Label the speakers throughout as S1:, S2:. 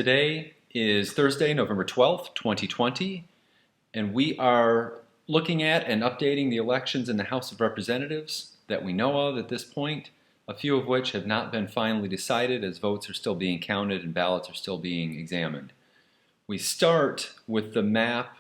S1: Today is Thursday, November 12th, 2020, and we are looking at and updating the elections in the House of Representatives that we know of at this point, a few of which have not been finally decided as votes are still being counted and ballots are still being examined. We start with the map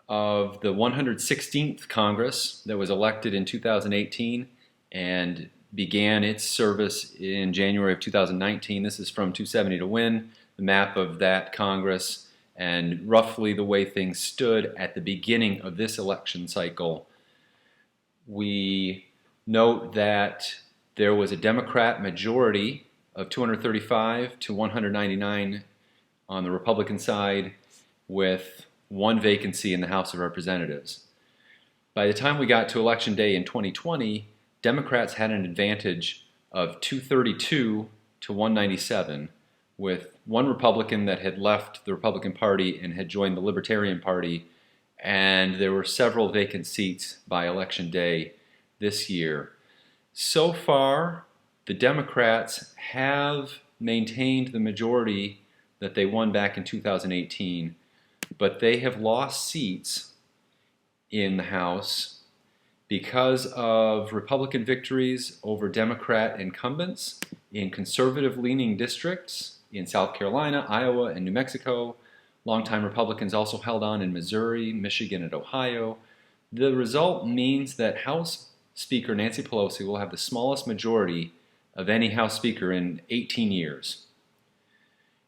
S1: of the 116th Congress that was elected in 2018 and began its service in January of 2019. This is from 270 to win, the map of that Congress and roughly the way things stood at the beginning of this election cycle. We note that there was a Democrat majority of 235 to 199 on the Republican side, with one vacancy in the House of Representatives. By the time we got to Election Day in 2020, Democrats had an advantage of 232 to 197, with one Republican that had left the Republican Party and had joined the Libertarian Party, and there were several vacant seats by Election Day this year. So far, the Democrats have maintained the majority that they won back in 2018, but they have lost seats in the House because of Republican victories over Democrat incumbents in conservative-leaning districts in South Carolina, Iowa, and New Mexico. Longtime Republicans also held on in Missouri, Michigan, and Ohio. The result means that House Speaker Nancy Pelosi will have the smallest majority of any House Speaker in 18 years.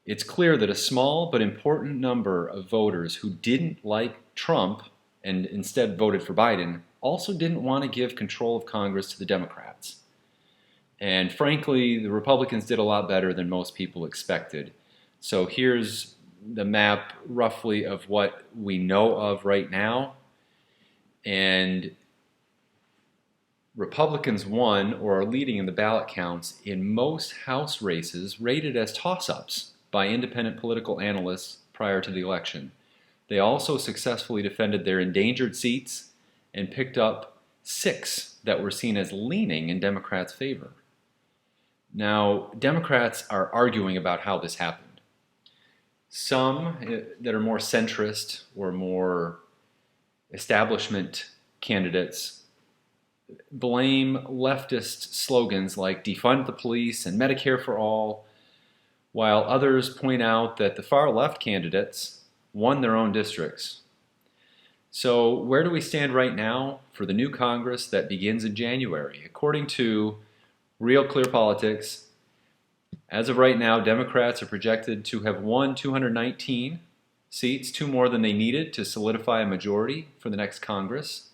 S1: It's clear that a small but important number of voters who didn't like Trump and instead voted for Biden also didn't want to give control of Congress to the Democrats. And frankly, the Republicans did a lot better than most people expected. So here's the map roughly of what we know of right now. And Republicans won or are leading in the ballot counts in most House races rated as toss-ups by independent political analysts prior to the election. They also successfully defended their endangered seats and picked up 6 that were seen as leaning in Democrats' favor. Now, Democrats are arguing about how this happened. Some that are more centrist or more establishment candidates blame leftist slogans like defund the police and Medicare for all, while others point out that the far left candidates won their own districts. So where do we stand right now for the new Congress that begins in January? According to Real Clear Politics, as of right now, Democrats are projected to have won 219 seats, 2 more than they needed to solidify a majority for the next Congress.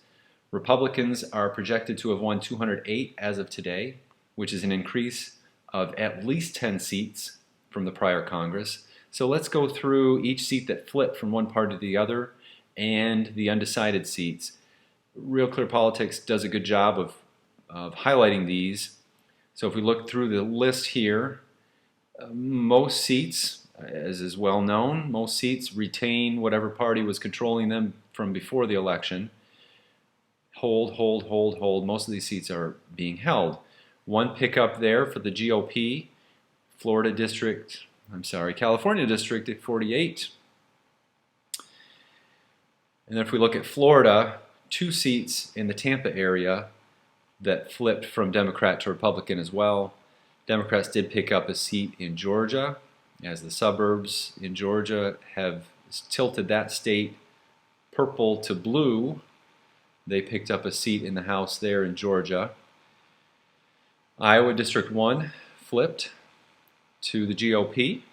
S1: Republicans are projected to have won 208 as of today, which is an increase of at least 10 seats from the prior Congress. So let's go through each seat that flipped from one party to the other and the undecided seats. Real Clear Politics does a good job of highlighting these. So if we look through the list here, most seats, as is well known, most seats retain whatever party was controlling them from before the election. Hold, hold, hold, hold. Most of these seats are being held. One pickup there for the GOP, California District 48. And then if we look at Florida, 2 seats in the Tampa area that flipped from Democrat to Republican as well. Democrats did pick up a seat in Georgia, as the suburbs in Georgia have tilted that state purple to blue. They picked up a seat in the House there in Georgia. Iowa District 1 flipped to the GOP.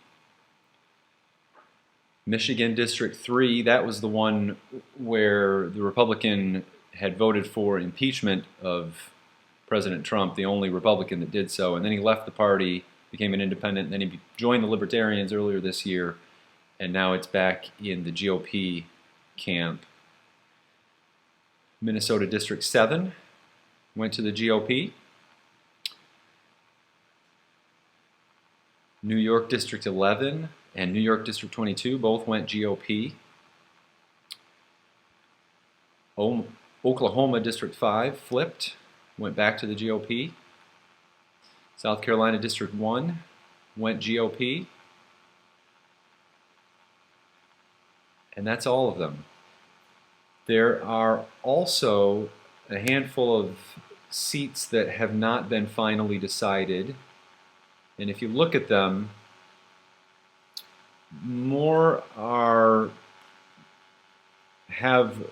S1: Michigan District 3, that was the one where the Republican had voted for impeachment of President Trump, the only Republican that did so, and then he left the party, became an independent, and then he joined the Libertarians earlier this year, and now it's back in the GOP camp. Minnesota District 7 went to the GOP. New York District 11 and New York District 22 both went GOP. Oklahoma District 5 flipped, went back to the GOP. South Carolina District 1 went GOP. and that's all of them. There are also a handful of seats that have not been finally decided, and if you look at them, more have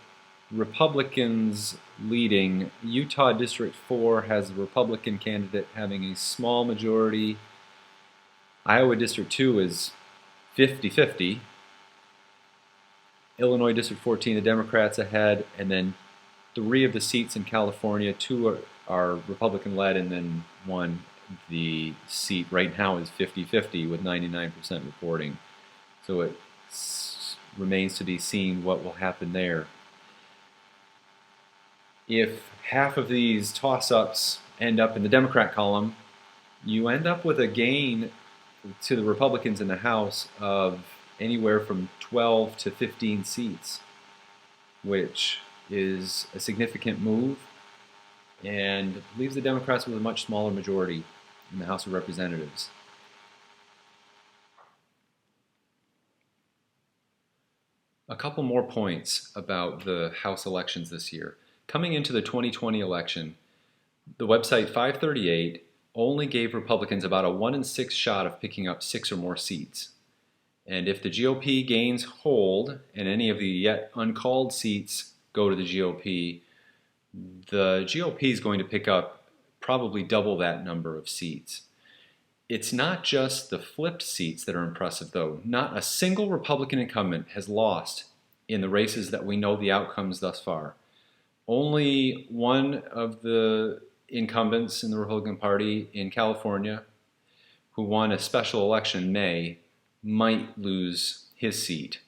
S1: Republicans leading. Utah District 4 has a Republican candidate having a small majority. Iowa District 2 is 50-50. Illinois District 14, the Democrats ahead, and then 3 of the seats in California, 2 are Republican-led, and then 1, the seat right now is 50-50 with 99% reporting. So it remains to be seen what will happen there. If half of these toss-ups end up in the Democrat column, you end up with a gain to the Republicans in the House of anywhere from 12 to 15 seats, which is a significant move and leaves the Democrats with a much smaller majority in the House of Representatives. A couple more points about the House elections this year. Coming into the 2020 election, the website 538 only gave Republicans about a 1 in 6 shot of picking up 6 or more seats. And if the GOP gains hold and any of the yet uncalled seats go to the GOP is going to pick up probably double that number of seats. It's not just the flipped seats that are impressive, though. Not a single Republican incumbent has lost in the races that we know the outcomes thus far. Only one of the incumbents in the Republican Party in California, who won a special election in May, might lose his seat.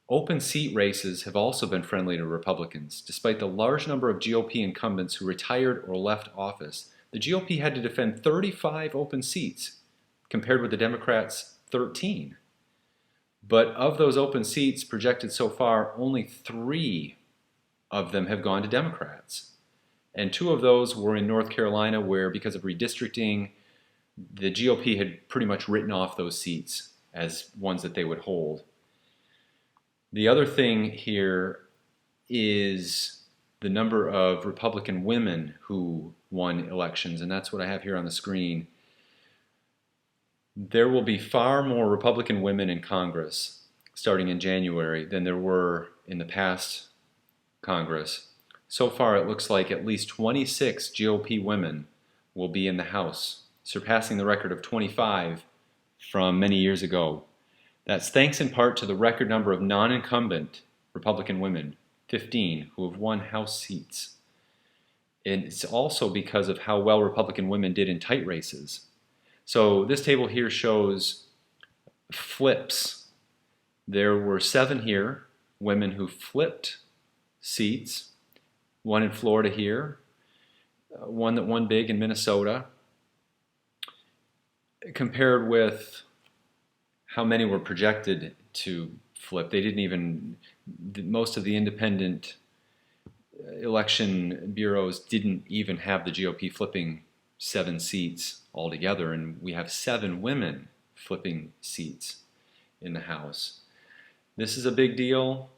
S1: Open seat races have also been friendly to Republicans. Despite the large number of GOP incumbents who retired or left office, the GOP had to defend 35 open seats, compared with the Democrats' 13. But of those open seats projected so far, only 3 of them have gone to Democrats. And 2 of those were in North Carolina, where because of redistricting, the GOP had pretty much written off those seats as ones that they would hold. The other thing here is the number of Republican women who won elections, and that's what I have here on the screen. There will be far more Republican women in Congress starting in January than there were in the past Congress. So far, it looks like at least 26 GOP women will be in the House, surpassing the record of 25 from many years ago. That's thanks in part to the record number of non-incumbent Republican women, 15, who have won House seats. And it's also because of how well Republican women did in tight races. So this table here shows flips. There were 7 here, women who flipped seats, 1 in Florida here, 1 that won big in Minnesota, compared with how many were projected to flip. They didn't even, most of the independent election bureaus didn't even have the GOP flipping 7 seats altogether, and we have 7 women flipping seats in the House. This is a big deal.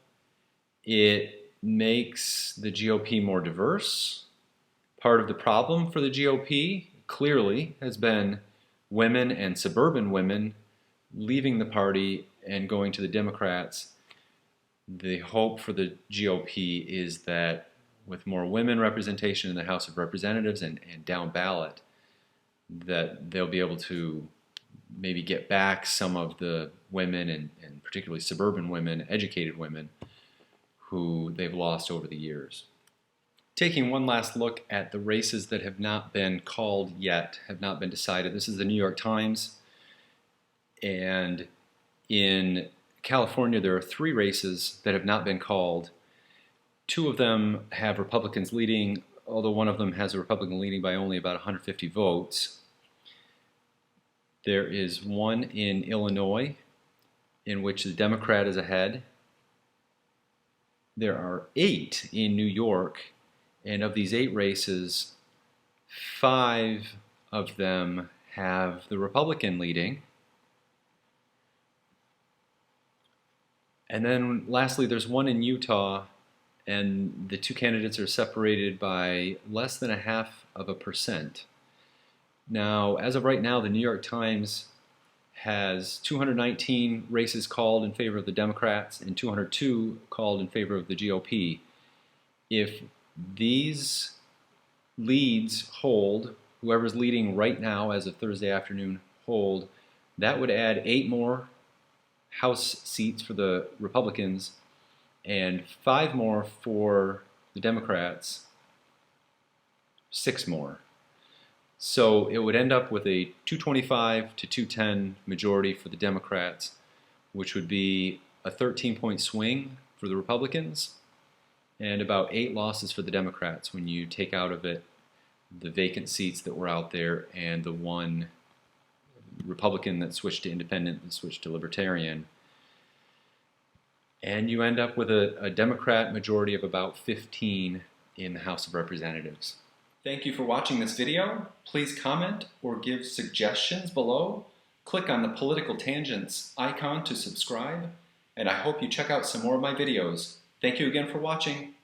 S1: It makes the GOP more diverse. Part of the problem for the GOP, clearly, has been women and suburban women leaving the party and going to the Democrats. The hope for the GOP is that with more women representation in the House of Representatives and down ballot, that they'll be able to maybe get back some of the women, and particularly suburban women, educated women, who they've lost over the years. Taking one last look at the races that have not been called yet, have not been decided. This is the New York Times. And in California, there are 3 races that have not been called. 2 of them have Republicans leading, although one of them has a Republican leading by only about 150 votes. There is 1 in Illinois in which the Democrat is ahead. There are 8 in New York, and of these 8 races, 5 of them have the Republican leading. And then lastly, there's one in Utah, and the two candidates are separated by less than 0.5%. Now, as of right now, the New York Times has 219 races called in favor of the Democrats and 202 called in favor of the GOP. If these leads hold, whoever's leading right now as of Thursday afternoon hold, that would add 8 more House seats for the Republicans and 5 more for the Democrats, 6 more. So it would end up with a 225 to 210 majority for the Democrats, which would be a 13-point swing for the Republicans and about 8 losses for the Democrats when you take out of it the vacant seats that were out there and the one Republican that switched to independent and switched to libertarian. And you end up with a Democrat majority of about 15 in the House of Representatives. Thank you for watching this video. Please comment or give suggestions below. Click on the Political Tangents icon to subscribe, and I hope you check out some more of my videos. Thank you again for watching.